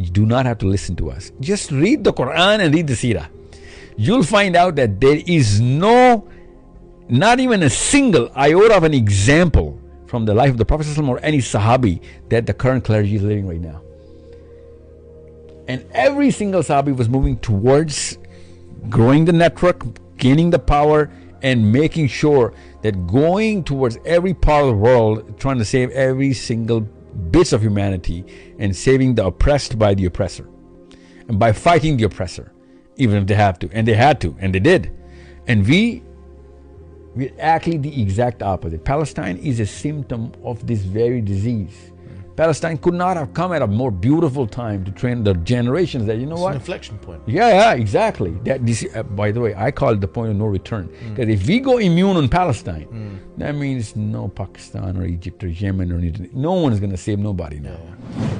You do not have to listen to us. Just read the Quran and read the Seerah. You'll find out that there is not even a single iota of an example from the life of the Prophet ﷺ or any Sahabi that the current clergy is living right now. And every single Sahabi was moving towards growing the network, gaining the power, and making sure that going towards every part of the world, trying to save every single bits of humanity and saving the oppressed by the oppressor. And by fighting the oppressor, even if they have to. And they had to, and they did. And we're actually the exact opposite. Palestine is a symptom of this very disease. Palestine could not have come at a more beautiful time to train the generations that, you know what? It's an inflection point. Yeah, exactly. By the way, I call it the point of no return. Because if we go immune on Palestine, that means no Pakistan or Egypt or Yemen or anything. No one is going to save nobody now. Yeah.